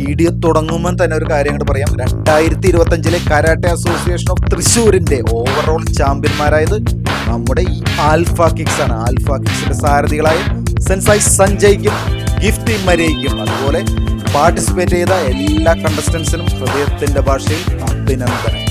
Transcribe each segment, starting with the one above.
Video തുടങ്ങുമ്പോൾ തന്നെ ഒരു കാര്യം അങ്ങോട്ട് പറയാം. 2025 കരാട്ടെ അസോസിയേഷൻ ഓഫ് തൃശ്ശൂരിന്റെ ഓവറോൾ ചാമ്പ്യന്മാരായത് നമ്മുടെ ഈ ആൽഫ കിക്സ് ആണ്. ആൽഫ കിക്സിന്റെ സാരഥികളായ സെൻസായി സഞ്ജയ്ക്കും ഗിഫ്റ്റി മരിയയ്ക്കും അതുപോലെ പാർട്ടിസിപ്പേറ്റ് ചെയ്ത എല്ലാ കണ്ടസ്റ്റൻസിനും ഹൃദയത്തിന്റെ ഭാഷയിൽ അഭിനന്ദനം.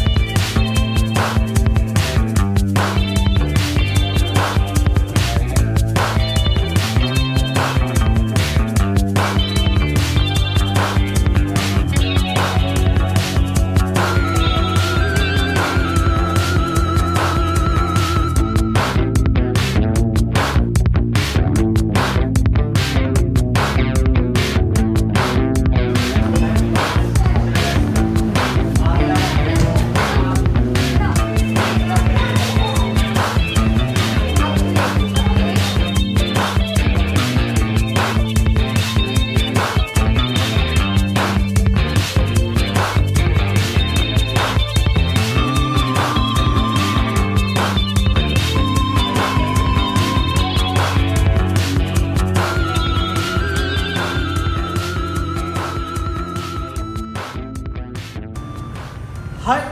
ഹായ്,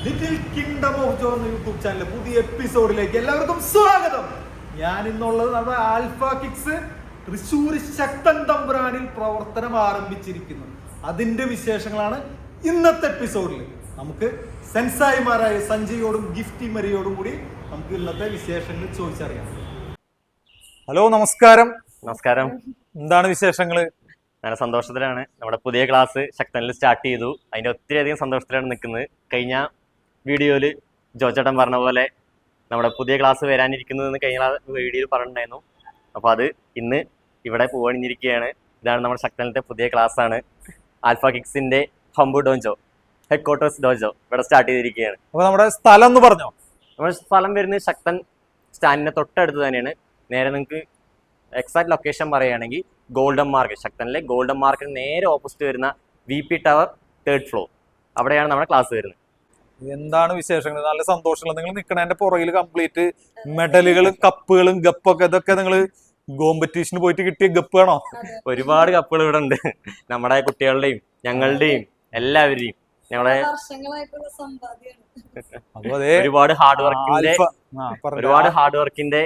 ലിറ്റിൽ കിങ്ഡം ഓഫ് ജോ എന്ന യൂട്യൂബ് ചാനലിലെ പുതിയ എപ്പിസോഡിലേക്ക് എല്ലാവർക്കും സ്വാഗതം. ഞാൻ ഇന്നുള്ളത് നമ്മുടെ ആൽഫ കിക്സ് തൃശ്ശൂർ ശക്തൻ തമ്പുരാനിൽ പ്രവർത്തനം ആരംഭിച്ചിരിക്കുന്നു. അതിന്റെ വിശേഷങ്ങളാണ് ഇന്നത്തെ എപ്പിസോഡിൽ. നമുക്ക് സെൻസായിമാരായ സഞ്ജയോടും ഗിഫ്റ്റി മരിയോടും കൂടി നമുക്ക് ഇന്നത്തെ വിശേഷങ്ങൾ ചോദിച്ചറിയാം. ഹലോ, നമസ്കാരം. നമസ്കാരം. എന്താണ് വിശേഷങ്ങള്? നല്ല സന്തോഷത്തിലാണ്. നമ്മുടെ പുതിയ ക്ലാസ് ശക്തനിൽ സ്റ്റാർട്ട് ചെയ്തു. അതിൻ്റെ ഒത്തിരിയധികം സന്തോഷത്തിലാണ് നിൽക്കുന്നത്. കഴിഞ്ഞ വീഡിയോയിൽ ജോച്ചേട്ടൻ പറഞ്ഞ പോലെ നമ്മുടെ പുതിയ ക്ലാസ് വരാനിരിക്കുന്നതെന്ന് കഴിഞ്ഞ വീഡിയോയിൽ പറഞ്ഞിട്ടുണ്ടായിരുന്നു. അപ്പോൾ അത് ഇന്ന് ഇവിടെ പോകാനിരിക്കുകയാണ്. ഇതാണ് നമ്മുടെ ശക്തനിലത്തെ പുതിയ ക്ലാസ്സാണ്. ആൽഫ കിക്സിൻ്റെ ഹംബു ഡോജോ, ഹെഡ് ക്വാർട്ടേഴ്സ് ഡോജോ ഇവിടെ സ്റ്റാർട്ട് ചെയ്തിരിക്കുകയാണ്. അപ്പോൾ നമ്മുടെ സ്ഥലം എന്ന് പറഞ്ഞോ? നമ്മുടെ സ്ഥലം വരുന്നത് ശക്തൻ സ്റ്റാൻഡിൻ്റെ തൊട്ടടുത്ത് തന്നെയാണ്. നേരെ നിങ്ങൾക്ക് എക്സാക്ട് ലൊക്കേഷൻ പറയുകയാണെങ്കിൽ ഗോൾഡൻ മാർക്കറ്റ്, ശക്തനിലെ ഗോൾഡൻ മാർക്കറ്റ് നേരെ ഓപ്പോസിറ്റ് വരുന്ന VP ടവർ 3rd ഫ്ലോർ, അവിടെയാണ് നമ്മുടെ ക്ലാസ് വരുന്നത്. എന്താണ് വിശേഷങ്ങൾ? നല്ല സന്തോഷമുള്ള. നിങ്ങൾ നിൽക്കണതിന്റെ പുറകിൽ കംപ്ലീറ്റ് മെഡലുകളും കപ്പുകളും ഗപ്പൊക്കെ, ഇതൊക്കെ നിങ്ങൾ കോമ്പറ്റീഷന് പോയിട്ട് കിട്ടിയ ഗപ്പാണോ? ഒരുപാട് കപ്പുകൾ ഇവിടെ ഉണ്ട്. നമ്മുടെ കുട്ടികളുടെയും ഞങ്ങളുടെയും എല്ലാവരുടെയും ഞങ്ങളെ ഒരുപാട് ഹാർഡ് വർക്കിന്റെ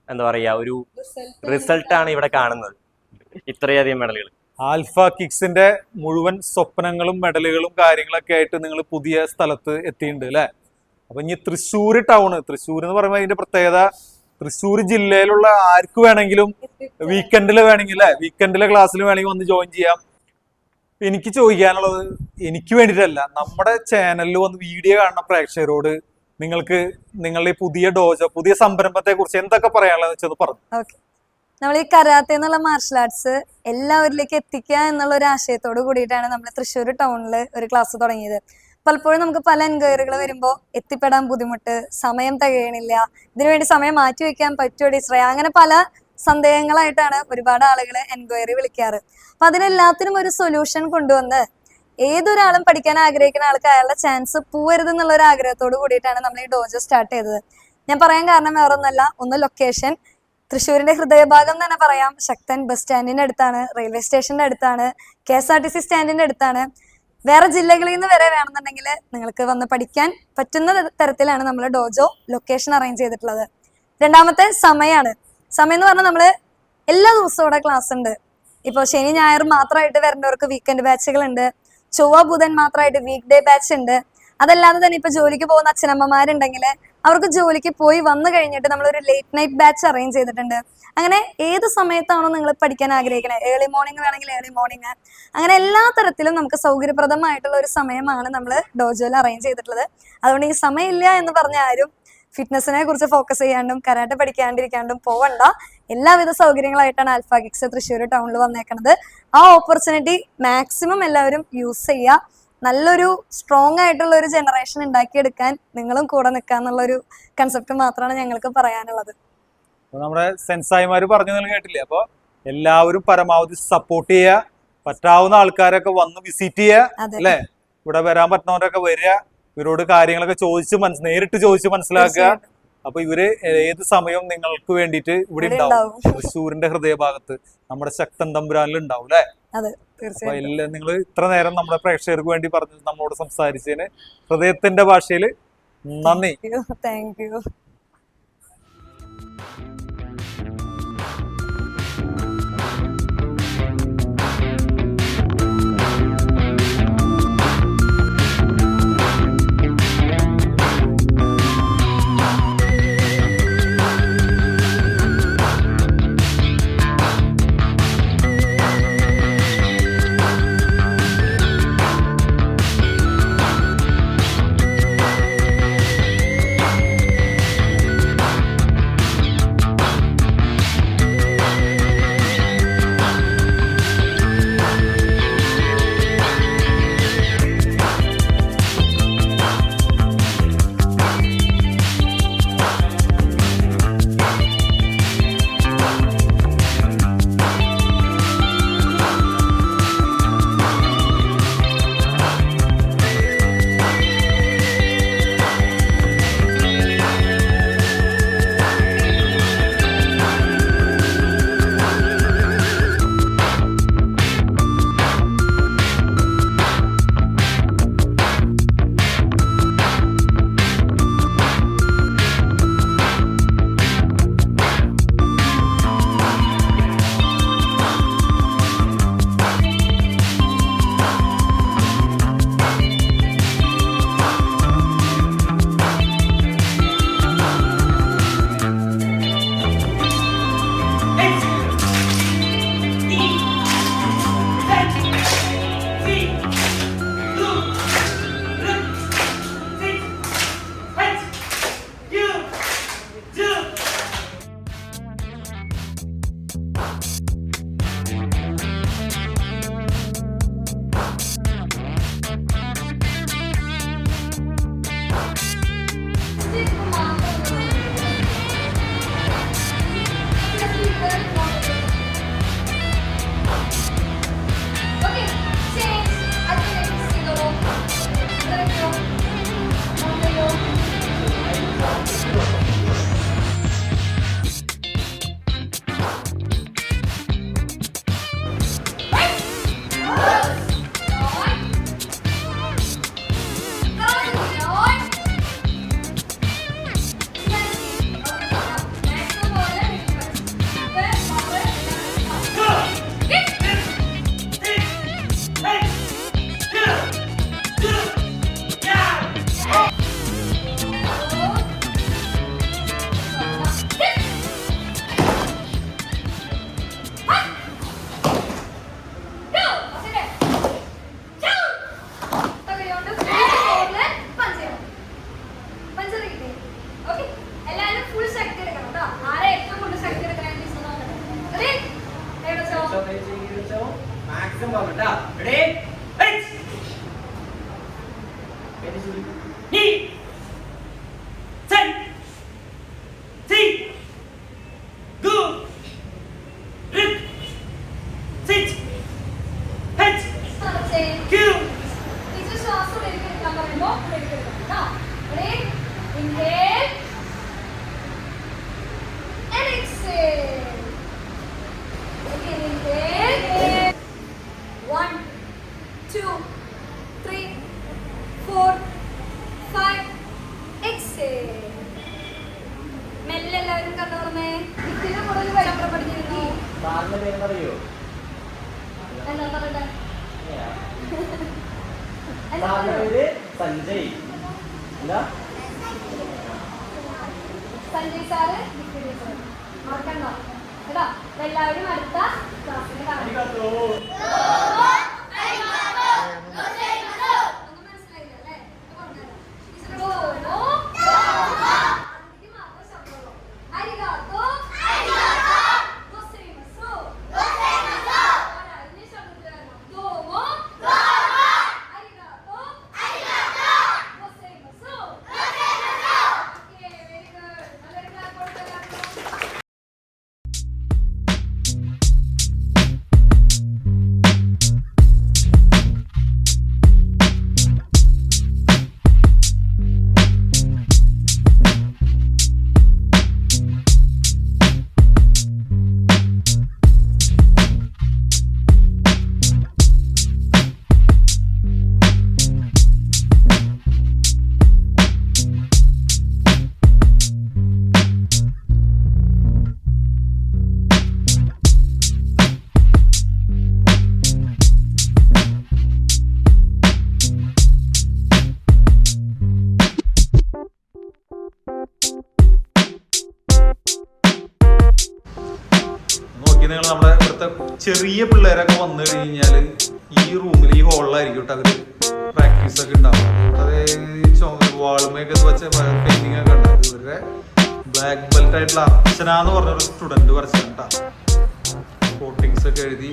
എന്താ പറയാ ഒരു റിസൾട്ടാണ് ഇവിടെ കാണുന്നത്. ഇത്രയധികം മെഡലുകൾ. ആൽഫ കിക്സിന്റെ മുഴുവൻ സ്വപ്നങ്ങളും മെഡലുകളും കാര്യങ്ങളൊക്കെ ആയിട്ട് നിങ്ങൾ പുതിയ സ്ഥലത്ത് എത്തിയിട്ടുണ്ട് അല്ലെ? അപ്പൊ ഇനി തൃശ്ശൂർ ടൗണ്, തൃശ്ശൂർ എന്ന് പറയുമ്പോൾ അതിന്റെ പ്രത്യേകത, തൃശ്ശൂർ ജില്ലയിലുള്ള ആർക്ക് വേണമെങ്കിലും വീക്കെൻഡിൽ വേണമെങ്കിൽ വീക്കെൻഡിലെ ക്ലാസ്സിൽ വേണമെങ്കിൽ വന്ന് ജോയിൻ ചെയ്യാം. എനിക്ക് ചോദിക്കാനുള്ളത്, എനിക്ക് വേണ്ടിയിട്ടല്ല, നമ്മുടെ ചാനലിൽ വന്ന് വീഡിയോ കാണുന്ന പ്രേക്ഷകരോട് നിങ്ങൾക്ക് നിങ്ങളുടെ ഈ പുതിയ ഡോജോ, പുതിയ സംരംഭത്തെ കുറിച്ച് എന്തൊക്കെ പറയാനുള്ളതെന്ന് വെച്ചത് പറഞ്ഞു. ഓക്കെ, നമ്മൾ ഈ കരാത്തെ എന്നുള്ള മാർഷൽ ആർട്സ് എല്ലാവരിലേക്ക് എത്തിക്കുക എന്നുള്ള ഒരു ആശയത്തോട് കൂടിയിട്ടാണ് നമ്മൾ തൃശ്ശൂർ ടൗണിൽ ഒരു ക്ലാസ് തുടങ്ങിയത്. പലപ്പോഴും നമുക്ക് പല എൻക്വയറികൾ വരുമ്പോൾ എത്തിപ്പെടാൻ ബുദ്ധിമുട്ട്, സമയം തികയണില്ല, ഇതിനുവേണ്ടി സമയം മാറ്റി വെക്കാൻ പറ്റുമോ ടീച്ചറെ, അങ്ങനെ പല സന്ദേഹങ്ങളായിട്ടാണ് ഒരുപാട് ആളുകൾ എൻക്വയറി വിളിക്കാറ്. അപ്പൊ അതിനെല്ലാത്തിനും ഒരു സൊല്യൂഷൻ കൊണ്ടുവന്ന് ഏതൊരാളും പഠിക്കാൻ ആഗ്രഹിക്കുന്ന ആൾക്ക് അയാളുടെ ചാൻസ് പോവരുത് എന്നുള്ള ഒരു ആഗ്രഹത്തോട് കൂടിയിട്ടാണ് നമ്മൾ ഈ ഡോജോ സ്റ്റാർട്ട് ചെയ്തത്. ഞാൻ പറയാൻ കാരണം വേറെ ഒന്നല്ല, ഒന്ന് ലൊക്കേഷൻ തൃശ്ശൂരിന്റെ ഹൃദയഭാഗം തന്നെ പറയാം. ശക്തൻ ബസ് സ്റ്റാൻഡിന്റെ അടുത്താണ്, റെയിൽവേ സ്റ്റേഷന്റെ അടുത്താണ്, KSRTC സ്റ്റാൻഡിന്റെ അടുത്താണ്. വേറെ ജില്ലകളിൽ നിന്ന് വരെ വേണമെന്നുണ്ടെങ്കിൽ നിങ്ങൾക്ക് വന്ന് പഠിക്കാൻ പറ്റുന്ന തരത്തിലാണ് നമ്മൾ ഡോജോ ലൊക്കേഷൻ അറേഞ്ച് ചെയ്തിട്ടുള്ളത്. രണ്ടാമത്തെ സമയമാണ്. സമയം എന്ന് പറഞ്ഞാൽ നമ്മൾ എല്ലാ ദിവസവും ഇവിടെ ക്ലാസ് ഉണ്ട്. ഇപ്പോൾ ശനി ഞായർ മാത്രമായിട്ട് വരുന്നവർക്ക് വീക്കെൻഡ് ബാച്ചുകൾ ഉണ്ട്. ചൊവ്വ ബുധൻ മാത്രമായിട്ട് വീക്ക് ഡേ ബാച്ച് ഉണ്ട്. അതല്ലാതെ തന്നെ ഇപ്പൊ ജോലിക്ക് പോകുന്ന അച്ഛനമ്മമാരുണ്ടെങ്കിൽ അവർക്ക് ജോലിക്ക് പോയി വന്നു കഴിഞ്ഞിട്ട് നമ്മളൊരു ലേറ്റ് നൈറ്റ് ബാച്ച് അറേഞ്ച് ചെയ്തിട്ടുണ്ട്. അങ്ങനെ ഏത് സമയത്താണോ നിങ്ങൾ പഠിക്കാൻ ആഗ്രഹിക്കുന്നത്, ഏർലി മോർണിംഗ് വേണമെങ്കിൽ ഏർലി മോർണിംഗ്, അങ്ങനെ എല്ലാ തരത്തിലും നമുക്ക് സൗകര്യപ്രദമായിട്ടുള്ള ഒരു സമയമാണ് നമ്മൾ ഡോജോയിൽ അറേഞ്ച് ചെയ്തിട്ടുള്ളത്. അതുകൊണ്ട് ഈ സമയമില്ല എന്ന് പറഞ്ഞ ആരും ഫിറ്റ്നസിനെ കുറിച്ച് ഫോക്കസ് ചെയ്യാണ്ടും കരാട്ടെ പഠിക്കാണ്ടിരിക്കാണ്ടും പോവണ്ട. എല്ലാവിധ സൗകര്യങ്ങളായിട്ടാണ് ആൽഫ കിക്സ് തൃശ്ശൂർ ടൗണിൽ വന്നേക്കുന്നത്. ആ ഓപ്പർച്യൂണിറ്റി മാക്സിമം എല്ലാവരും യൂസ് ചെയ്യുക. നല്ലൊരു സ്ട്രോങ് ആയിട്ടുള്ള ഒരു ജനറേഷൻ ഉണ്ടാക്കിയെടുക്കാൻ നിങ്ങളും കൂടെ നിൽക്കാന്നുള്ളൊരു കൺസെപ്റ്റ് മാത്രമാണ് ഞങ്ങൾക്ക് പറയാനുള്ളത്. നമ്മുടെ സെൻസായിമാര് പറഞ്ഞു കേട്ടില്ലേ? അപ്പൊ എല്ലാവരും പരമാവധി സപ്പോർട്ട് ചെയ്യുക, പറ്റാവുന്ന ആൾക്കാരൊക്കെ വന്ന് വിസിറ്റ് ചെയ്യുക അല്ലെ? ഇവിടെ വരാൻ പറ്റുന്നവരൊക്കെ വരിക, ഇവരോട് കാര്യങ്ങളൊക്കെ നേരിട്ട് ചോദിച്ച് മനസ്സിലാക്കുക. അപ്പൊ ഇവര് ഏത് സമയവും നിങ്ങൾക്ക് വേണ്ടിയിട്ട് ഇവിടെ ഉണ്ടാവും. തൃശ്ശൂരിന്റെ ഹൃദയഭാഗത്ത് നമ്മുടെ ശക്തൻ തമ്പുരാനിൽ ഉണ്ടാവും അല്ലെ? അതെ അപ്പൊ തീർച്ചയായിട്ടും. നിങ്ങൾ ഇത്ര നേരം നമ്മുടെ പ്രേക്ഷകർക്ക് വേണ്ടി പറഞ്ഞു നമ്മളോട് സംസാരിച്ചതിന് ഹൃദയത്തിന്റെ ഭാഷയിൽ നന്ദി. Thank you. സഞ്ജയ് സാറ് മറക്കണ്ട കേട്ടോ. എല്ലാവരും അടുത്ത ക്ലാസ്സിൽ കാണാം. ചെറിയ പിള്ളേരൊക്കെ വന്നു കഴിഞ്ഞാൽ ഈ റൂമിൽ ഈ ഹോളിലായിരിക്കും കേട്ടോ അവര് പ്രാക്ടീസ് ഒക്കെ ഉണ്ടാവും. ഇവിടെ വാളുമൊക്കെ വെച്ച പെയിന്റിങ് ഒക്കെ ഉണ്ടാവും. ഇവരുടെ ബ്ലാക്ക് ബെൽറ്റ് ആയിട്ടുള്ള അർച്ചന എന്ന് പറഞ്ഞൊരു സ്റ്റുഡന്റ് വരച്ചിട്ടാ കോട്ടിങ്സ് ഒക്കെ എഴുതി.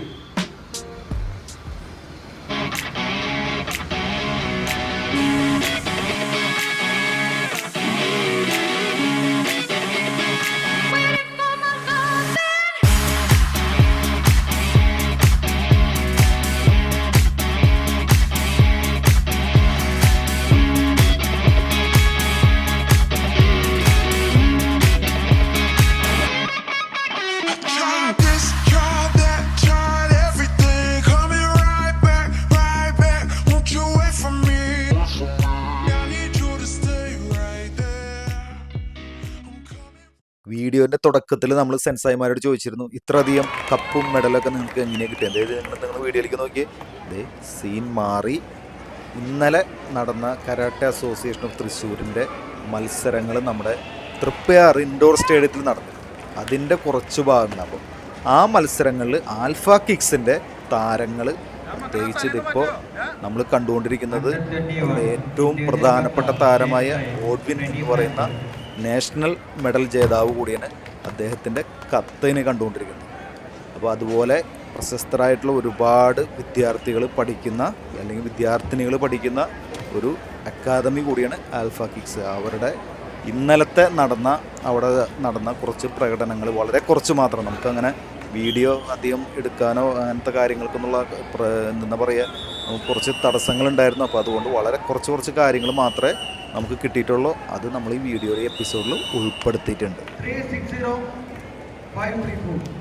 വീഡിയോന്റെ തുടക്കത്തിൽ നമ്മൾ സെൻസായിമാരോട് ചോദിച്ചിരുന്നു ഇത്രയധികം കപ്പും മെഡലൊക്കെ നിങ്ങൾക്ക് എങ്ങനെയാണ് കിട്ടിയത്. അതായത് നിങ്ങൾ വീഡിയോയിലേക്ക് നോക്കിയേ, ഇതേ സീൻ മാറി. ഇന്നലെ നടന്ന കരാട്ടെ അസോസിയേഷൻ ഓഫ് തൃശ്ശൂരിൻ്റെ മത്സരങ്ങൾ നമ്മുടെ തൃപ്പയാർ ഇൻഡോർ സ്റ്റേഡിയത്തിൽ നടന്നു. അതിൻ്റെ കുറച്ച് ഭാഗങ്ങൾ. അപ്പോൾ ആ മത്സരങ്ങളിൽ ആൽഫ കിക്സിൻ്റെ താരങ്ങൾ, പ്രത്യേകിച്ച് ഇതിപ്പോൾ നമ്മൾ കണ്ടുകൊണ്ടിരിക്കുന്നത് ഏറ്റവും പ്രധാനപ്പെട്ട താരമായ ഓഡ്വിൻ എന്ന് പറയുന്ന നാഷണൽ മെഡൽ ജേതാവ് കൂടിയാണ്. അദ്ദേഹത്തിൻ്റെ കത്തിന് കണ്ടുകൊണ്ടിരിക്കുന്നത്. അപ്പോൾ അതുപോലെ പ്രശസ്തരായിട്ടുള്ള ഒരുപാട് വിദ്യാർത്ഥികൾ പഠിക്കുന്ന അല്ലെങ്കിൽ വിദ്യാർത്ഥിനികൾ പഠിക്കുന്ന ഒരു അക്കാദമി കൂടിയാണ് ആൽഫ കിക്സ്. അവരുടെ ഇന്നലത്തെ അവിടെ നടന്ന കുറച്ച് പ്രകടനങ്ങൾ, വളരെ കുറച്ച് മാത്രം, നമുക്കങ്ങനെ വീഡിയോ അധികം എടുക്കാനോ അങ്ങനത്തെ കാര്യങ്ങൾക്കെന്നുള്ള എന്താ പറയുക കുറച്ച് തടസ്സങ്ങളുണ്ടായിരുന്നു. അപ്പോൾ അതുകൊണ്ട് വളരെ കുറച്ച് കാര്യങ്ങൾ മാത്രമേ നമുക്ക് കിട്ടിയിട്ടുള്ളൂ. അത് നമ്മൾ ഈ വീഡിയോയുടെ എപ്പിസോഡിൽ ഉൾപ്പെടുത്തിയിട്ടുണ്ട്. 534.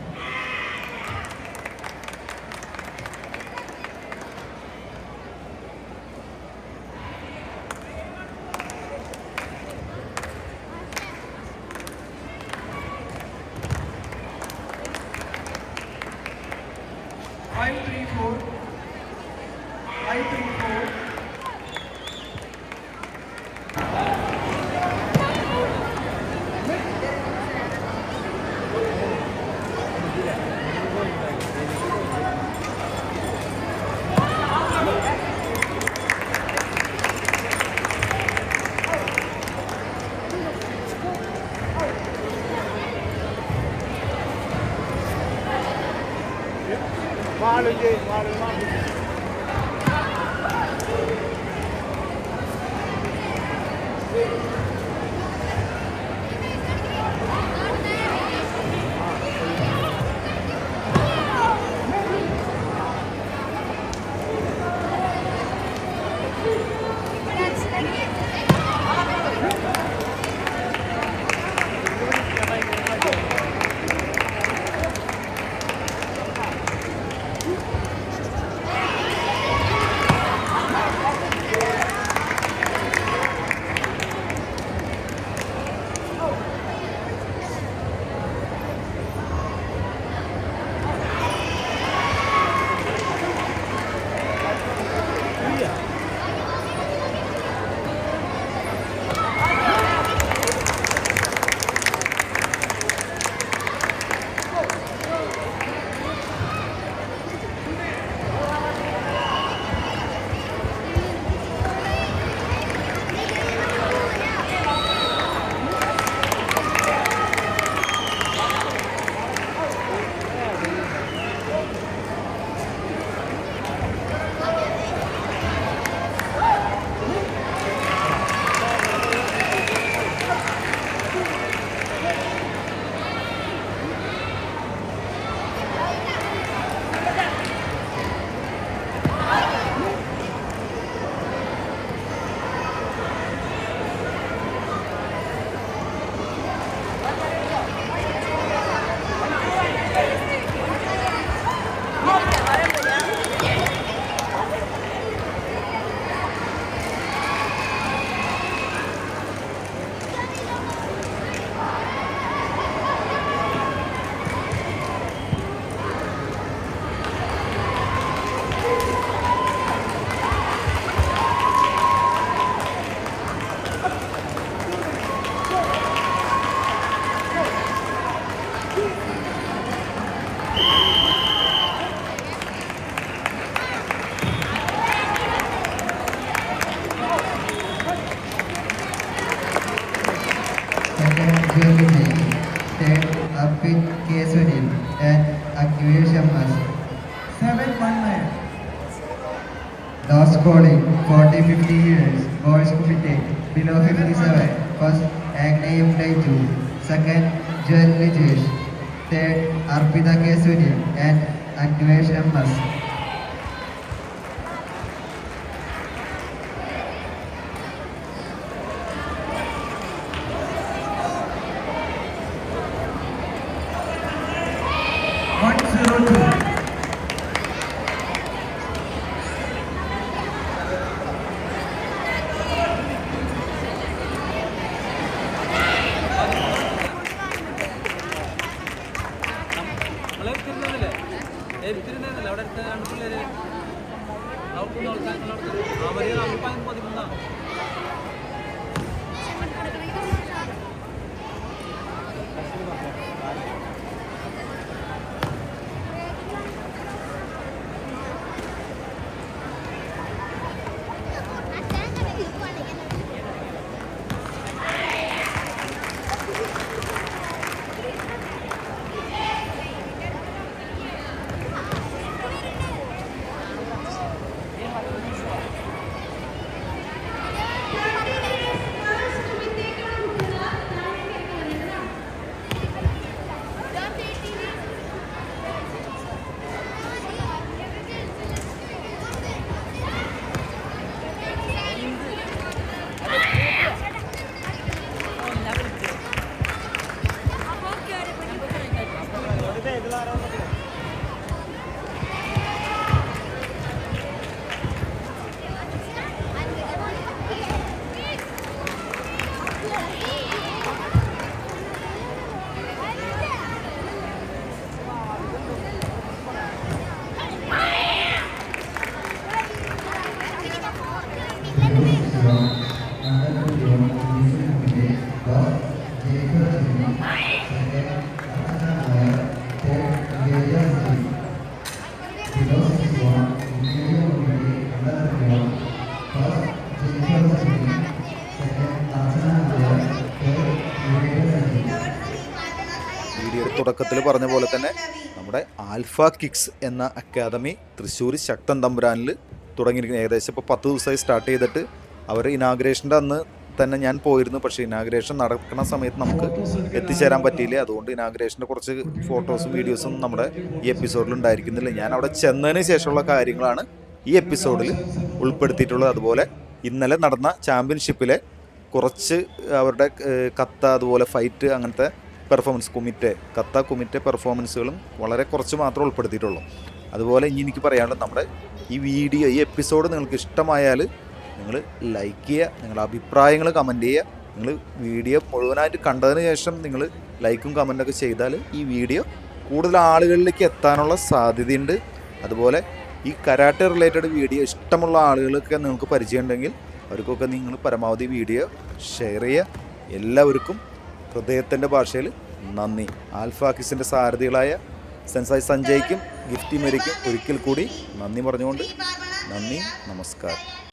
Last calling 40-50 years, boys committed below 57. First, Agnew Daitu. Second, Joel Lijesh. Third, Arpita K. Sunil and Anvesh M.S. വീഡിയോയുടെ തുടക്കത്തിൽ പറഞ്ഞ പോലെ തന്നെ നമ്മുടെ ആൽഫ കിക്സ് എന്ന അക്കാദമി തൃശ്ശൂർ ശക്തൻ തമ്പുരാനിൽ തുടങ്ങിയിരിക്കുന്നത്. ഏകദേശം ഇപ്പോൾ 10 ദിവസമായി സ്റ്റാർട്ട് ചെയ്തിട്ട് അവർ ഇനാഗ്രേഷൻ്റെ അന്ന് തന്നെ ഞാൻ പോയിരുന്നു. പക്ഷേ ഇനാഗ്രേഷൻ നടക്കുന്ന സമയത്ത് നമുക്ക് എത്തിച്ചേരാൻ പറ്റിയില്ല. അതുകൊണ്ട് ഇനാഗ്രേഷൻ്റെ കുറച്ച് ഫോട്ടോസും വീഡിയോസും നമ്മുടെ ഈ എപ്പിസോഡിൽ ഉണ്ടായിരിക്കുന്നില്ല. ഞാൻ അവിടെ ചെന്നതിന് ശേഷമുള്ള കാര്യങ്ങളാണ് ഈ എപ്പിസോഡിൽ ഉൾപ്പെടുത്തിയിട്ടുള്ളത്. അതുപോലെ ഇന്നലെ നടന്ന ചാമ്പ്യൻഷിപ്പിലെ കുറച്ച് അവരുടെ കത്ത അതുപോലെ ഫൈറ്റ് അങ്ങനത്തെ പെർഫോമൻസ് കുമിറ്റെ പെർഫോമൻസുകളും വളരെ കുറച്ച് മാത്രമേ ഉൾപ്പെടുത്തിയിട്ടുള്ളൂ. അതുപോലെ ഇനി എനിക്ക് പറയാനുള്ളത്, നമ്മുടെ ഈ വീഡിയോ ഈ എപ്പിസോഡ് നിങ്ങൾക്ക് ഇഷ്ടമായാൽ നിങ്ങൾ ലൈക്ക് ചെയ്യുക, നിങ്ങളുടെ അഭിപ്രായങ്ങൾ കമൻറ്റ് ചെയ്യുക. നിങ്ങൾ വീഡിയോ മുഴുവനായിട്ട് കണ്ടതിന് ശേഷം നിങ്ങൾ ലൈക്കും കമൻറ്റൊക്കെ ചെയ്താൽ ഈ വീഡിയോ കൂടുതൽ ആളുകളിലേക്ക് എത്താനുള്ള സാധ്യതയുണ്ട്. അതുപോലെ ഈ കരാട്ടെ റിലേറ്റഡ് വീഡിയോ ഇഷ്ടമുള്ള ആളുകൾക്ക് നിങ്ങൾക്ക് പരിചയമുണ്ടെങ്കിൽ അവർക്കൊക്കെ നിങ്ങൾ പരമാവധി വീഡിയോ ഷെയർ ചെയ്യുക. എല്ലാവർക്കും ഹൃദയത്തിൻ്റെ ഭാഷയിൽ നന്ദി. ആൽഫ കിക്സിൻ്റെ സാരഥികളായ സെൻസായി സഞ്ജയ്ക്കും ഗിഫ്റ്റി മേരിക്കും ഒരിക്കൽ കൂടി നന്ദി പറഞ്ഞുകൊണ്ട് നന്ദി, നമസ്കാരം.